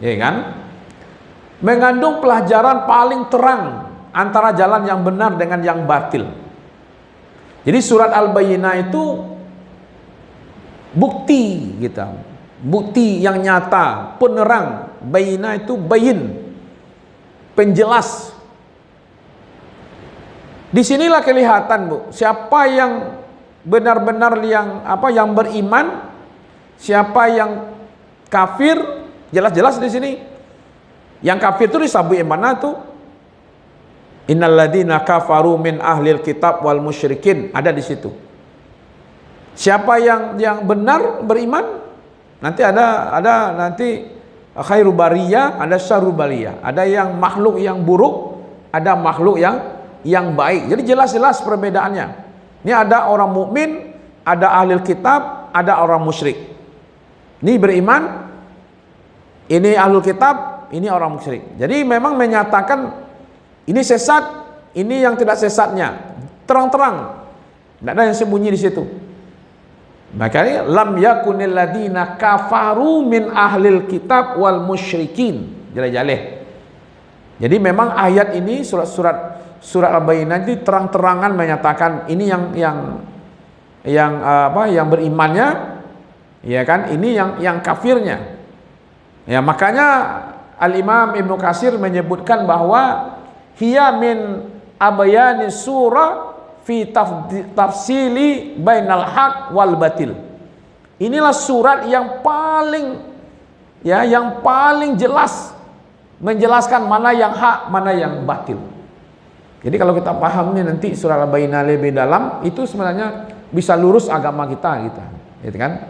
ya kan? Mengandung pelajaran paling terang antara jalan yang benar dengan yang batil. Jadi surat Al-Bayyinah itu bukti gitu. Bukti yang nyata, penerang. Bayyinah itu bayin, penjelas. Disinilah kelihatan, Bu, siapa yang benar-benar yang beriman, siapa yang kafir. Jelas-jelas di sini. Yang kafir itu disabui mana tuh? Innalladzina kafaru min ahlil kitab wal musyrikin, ada di situ. Siapa yang benar beriman? Nanti ada nanti khairu bariyah, ada syarru bariyah. Ada yang makhluk yang buruk, ada makhluk yang baik. Jadi jelas-jelas perbedaannya. Ini ada orang mukmin, ada ahlil kitab, ada orang musyrik. Ini beriman, ini ahlul kitab, ini orang musyrik. Jadi memang menyatakan ini sesat, ini yang tidak sesatnya. Terang-terang. Tidak ada yang sembunyi di situ. Makanya lam yakunil ladina kafaru min ahlil kitab wal musyrikin. Jeleh-jeleh. Jadi memang ayat ini surat Al-Bayyinah itu terang-terangan menyatakan ini yang berimannya, ya kan? Ini yang kafirnya. Ya, makanya Al-Imam Ibnu Katsir menyebutkan bahwa hiya min abayani surah fi tafsili bainal haq wal batil. Inilah surat yang paling jelas menjelaskan mana yang hak, mana yang batil. Jadi kalau kita paham nih nanti surah Al-Bayyinah lebih dalam, itu sebenarnya bisa lurus agama kita gitu kan.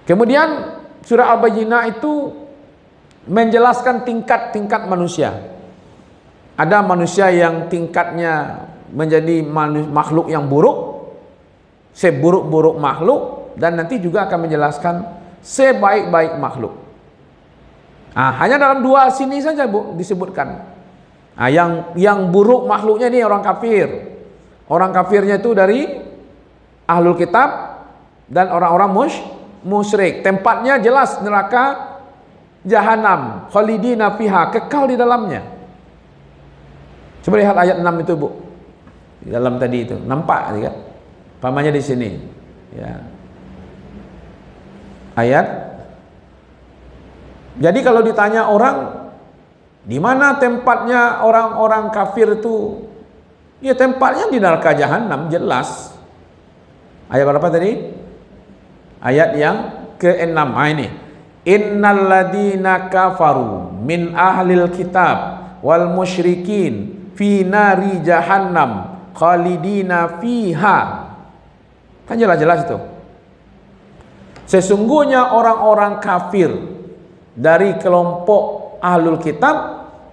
Kemudian surah Al-Bayyinah itu menjelaskan tingkat-tingkat manusia. Ada manusia yang tingkatnya menjadi makhluk yang buruk, seburuk-buruk makhluk, dan nanti juga akan menjelaskan sebaik-baik makhluk. Hanya dalam dua sini saja, Bu, disebutkan. Yang buruk makhluknya ini orang kafir. Orang kafirnya itu dari ahlul kitab dan orang-orang musyrik. Tempatnya jelas neraka jahanam, khalidina fiha, kekal di dalamnya. Coba lihat ayat 6 itu, Bu. Di dalam tadi itu, nampak kan? Pamannya di sini. Ya. Ayat. Jadi kalau ditanya orang, di mana tempatnya orang-orang kafir itu? Ya tempatnya di neraka jahanam, jelas. Ayat berapa tadi? Ayat yang ke-6. Ini. Innal ladina kafaru min ahlil kitab wal musyrikin fi nari jahannam khalidina fiha. Kan jelas-jelas itu. Sesungguhnya orang-orang kafir dari kelompok ahlul kitab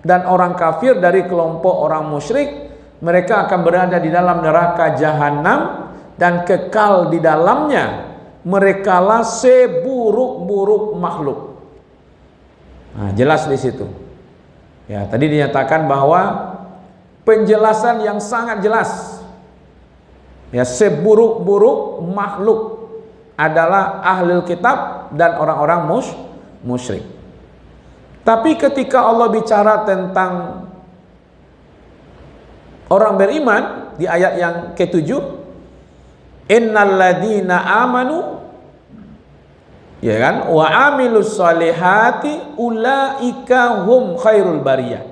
dan orang kafir dari kelompok orang musyrik, mereka akan berada di dalam neraka jahanam dan kekal di dalamnya. Merekalah seburuk-buruk makhluk. Jelas di situ. Ya, tadi dinyatakan bahwa penjelasan yang sangat jelas. Ya, seburuk-buruk makhluk adalah ahlul kitab dan orang-orang musyrik. Tapi ketika Allah bicara tentang orang beriman di ayat yang ke-7, innal ladina amanu, ya kan, wa amilus solihati ulaika hum khairul bariyah.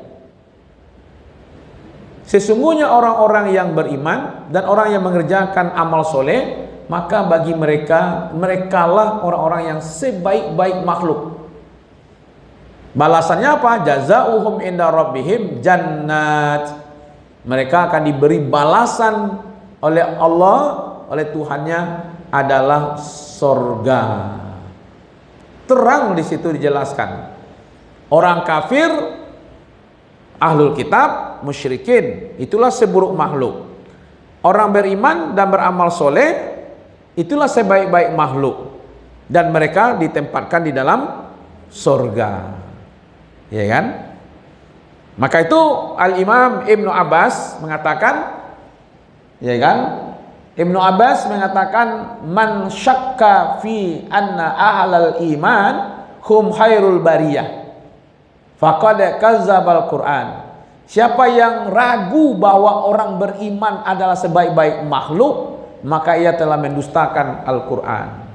Sesungguhnya orang-orang yang beriman dan orang yang mengerjakan amal soleh, maka bagi merekalah orang-orang yang sebaik-baik makhluk. Balasannya apa? Jazaohum inda rabbihim jannat. Mereka akan diberi balasan oleh Allah, oleh Tuhannya adalah sorga. Terang di situ dijelaskan. Orang kafir, ahlul kitab, musyrikin, itulah seburuk makhluk. Orang beriman dan beramal soleh, itulah sebaik-baik makhluk. Dan mereka ditempatkan di dalam sorga. Ya kan? Maka itu Al-Imam Ibnu Abbas mengatakan, ya kan? Ibnu Abbas mengatakan, man syakka fi anna ahlal iman hum khairul bariyah. Faqad kazzabal Qur'an. Siapa yang ragu bahwa orang beriman adalah sebaik-baik makhluk, maka ia telah mendustakan Al-Qur'an.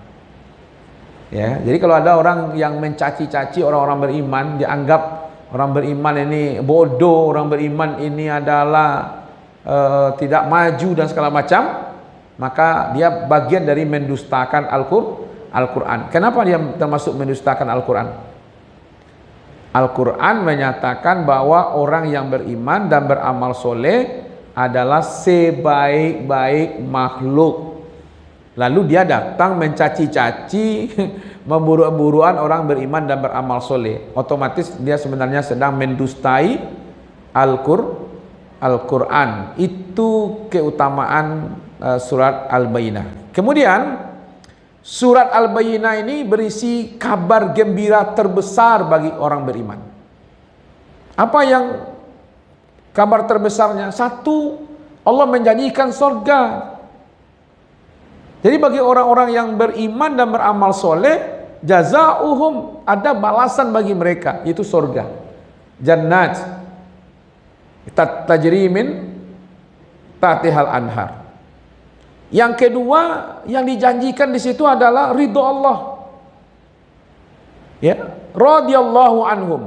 Ya, jadi kalau ada orang yang mencaci-caci orang-orang beriman, dianggap orang beriman ini bodoh, orang beriman ini adalah tidak maju dan segala macam, maka dia bagian dari mendustakan Al-Quran. Kenapa dia termasuk mendustakan Al-Quran? Al-Quran menyatakan bahwa orang yang beriman dan beramal soleh adalah sebaik-baik makhluk. Lalu dia datang mencaci-caci, memburu-buruan orang beriman dan beramal soleh. Otomatis dia sebenarnya sedang mendustai Al-Quran. Itu keutamaan surat Al-Bayyinah. Kemudian surat Al-Bayyinah ini berisi kabar gembira terbesar bagi orang beriman. Apa yang kabar terbesarnya? Satu, Allah menjanjikan surga. Jadi bagi orang-orang yang beriman dan beramal soleh, jazauhum, ada balasan bagi mereka, yaitu surga. Jannat tajri min tahtihal anhar. Yang kedua, yang dijanjikan di situ adalah ridho Allah. Ya, radhiyallahu anhum.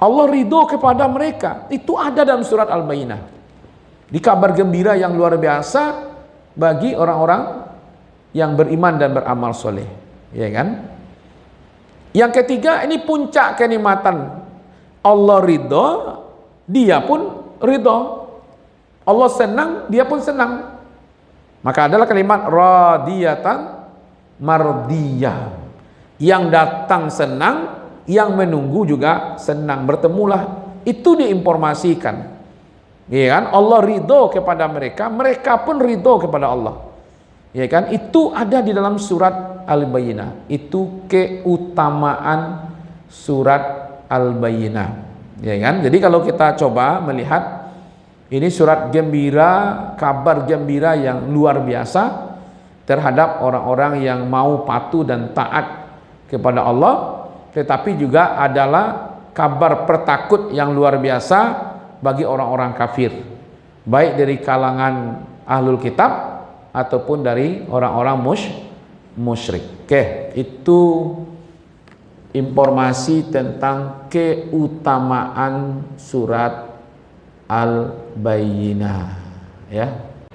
Allah ridho kepada mereka. Itu ada dalam surat Al-Bayyinah. Di kabar gembira yang luar biasa bagi orang-orang yang beriman dan beramal soleh. Ya kan? Yang ketiga, ini puncak kenikmatan. Allah ridho, dia pun ridho. Allah senang, dia pun senang. Maka adalah kalimat radiyatan mardiyah. Yang datang senang, yang menunggu juga senang. Bertemulah, itu diinformasikan. Ya kan? Allah ridho kepada mereka, mereka pun ridho kepada Allah. Ya kan? Itu ada di dalam surat Al-Bayyinah. Itu keutamaan surat Al-Bayyinah. Ya kan? Jadi kalau kita coba melihat, ini surat gembira, kabar gembira yang luar biasa terhadap orang-orang yang mau patuh dan taat kepada Allah, tetapi juga adalah kabar pertakut yang luar biasa bagi orang-orang kafir, baik dari kalangan ahlul kitab ataupun dari orang-orang musyrik. Oke, itu informasi tentang keutamaan surat Al-Bayyinah, ya.